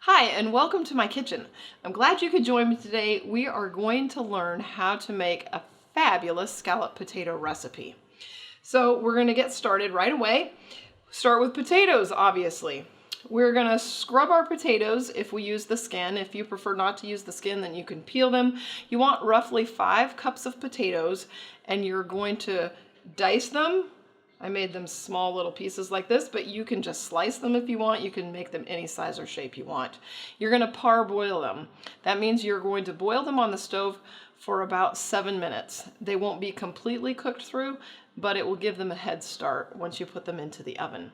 Hi, and welcome to my kitchen. I'm glad you could join me today. We are going to learn how to make a fabulous scalloped potato recipe. So we're going to get started right away. Start with potatoes, obviously. We're going to scrub our potatoes if we use the skin. If you prefer not to use the skin, then you can peel them. You want roughly 5 cups of potatoes, and you're going to dice them. I made them small little pieces like this, but you can just slice them if you want. You can make them any size or shape you want. You're going to parboil them. That means you're going to boil them on the stove for about 7 minutes. They won't be completely cooked through, but it will give them a head start once you put them into the oven.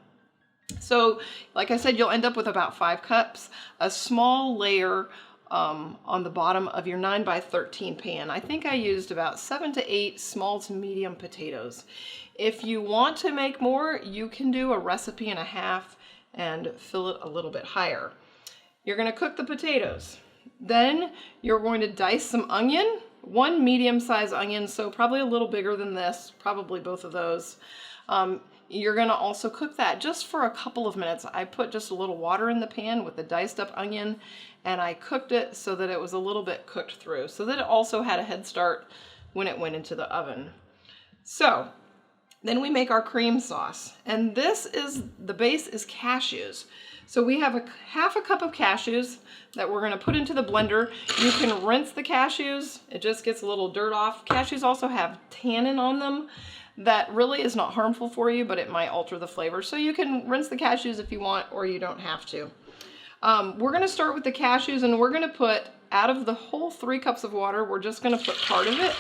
So, like I said, you'll end up with about 5 cups, a small layer on the bottom of your 9x13 pan. I think I used about 7 to 8 small to medium potatoes. If you want to make more, you can do a recipe and a half and fill it a little bit higher. You're going to cook the potatoes. Then you're going to dice some onion, 1 medium-sized onion, so probably a little bigger than this, probably both of those. You're going to also cook that just for a couple of minutes. I put just a little water in the pan with the diced up onion, and I cooked it so that it was a little bit cooked through, so that it also had a head start when it went into the oven. So then we make our cream sauce, and the base is cashews. So we have half a cup of cashews that we're going to put into the blender. You can rinse the cashews. It just gets a little dirt off. Cashews also have tannin on them that really is not harmful for you, but it might alter the flavor. So you can rinse the cashews if you want, or you don't have to. We're going to start with the cashews, and we're going to put, out of the whole 3 cups of water, we're just going to put part of it,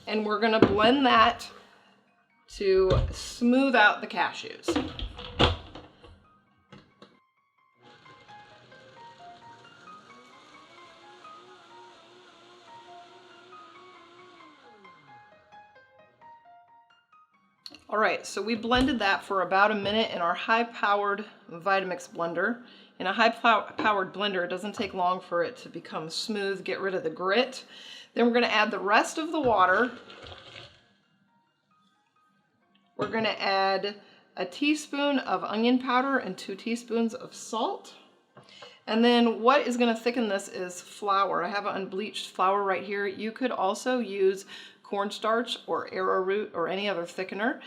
and we're going to blend that to smooth out the cashews. All right, so we blended that for about a minute in our high-powered Vitamix blender. In a high-powered blender, it doesn't take long for it to become smooth, get rid of the grit. Then we're going to add the rest of the water. We're going to add a teaspoon of onion powder and 2 teaspoons of salt. And then what is going to thicken this is flour. I have an unbleached flour right here. You could also use cornstarch or arrowroot or any other thickener.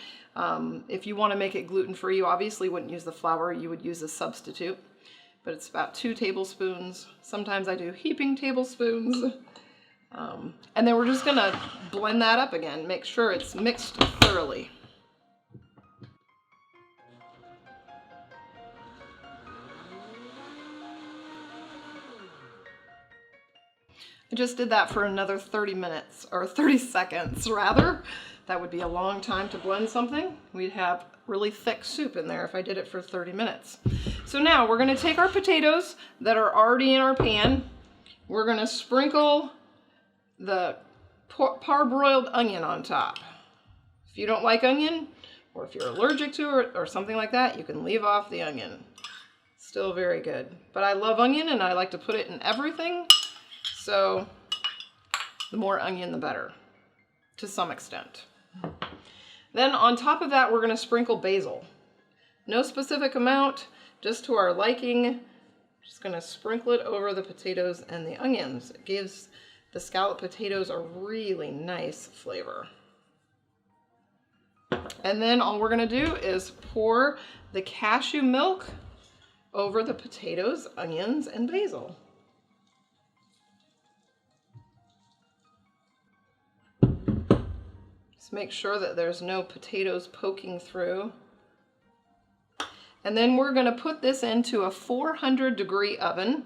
If you want to make it gluten-free, you obviously wouldn't use the flour, you would use a substitute. But it's about 2 tablespoons. Sometimes I do heaping tablespoons. And then we're just going to blend that up again, make sure it's mixed thoroughly. I just did that for another 30 minutes, or 30 seconds rather. That would be a long time to blend something. We'd have really thick soup in there if I did it for 30 minutes. So now we're going to take our potatoes that are already in our pan. We're going to sprinkle the parboiled onion on top. If you don't like onion, or if you're allergic to it or something like that, you can leave off the onion. Still very good. But I love onion and I like to put it in everything. So the more onion, the better, to some extent. Then on top of that, we're going to sprinkle basil. No specific amount, just to our liking. Just going to sprinkle it over the potatoes and the onions. It gives the scalloped potatoes a really nice flavor. And then all we're going to do is pour the cashew milk over the potatoes, onions, and basil. Make sure that there's no potatoes poking through. And then we're going to put this into a 400-degree oven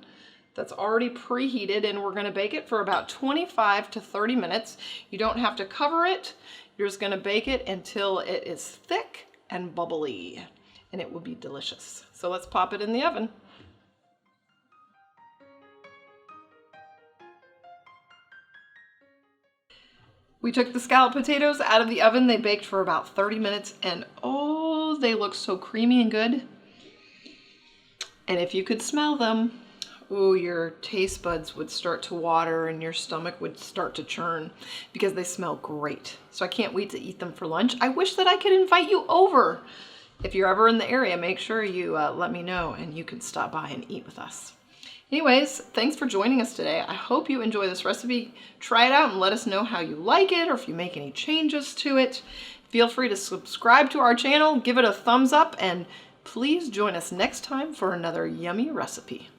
that's already preheated, and we're going to bake it for about 25 to 30 minutes. You don't have to cover it. You're just going to bake it until it is thick and bubbly, and it will be delicious. So let's pop it in the oven. We took the scalloped potatoes out of the oven. They baked for about 30 minutes, and oh, they look so creamy and good. And if you could smell them, oh, your taste buds would start to water and your stomach would start to churn because they smell great. So I can't wait to eat them for lunch. I wish that I could invite you over. If you're ever in the area, make sure you let me know and you can stop by and eat with us. Anyways, thanks for joining us today. I hope you enjoy this recipe. Try it out and let us know how you like it or if you make any changes to it. Feel free to subscribe to our channel, give it a thumbs up, and please join us next time for another yummy recipe.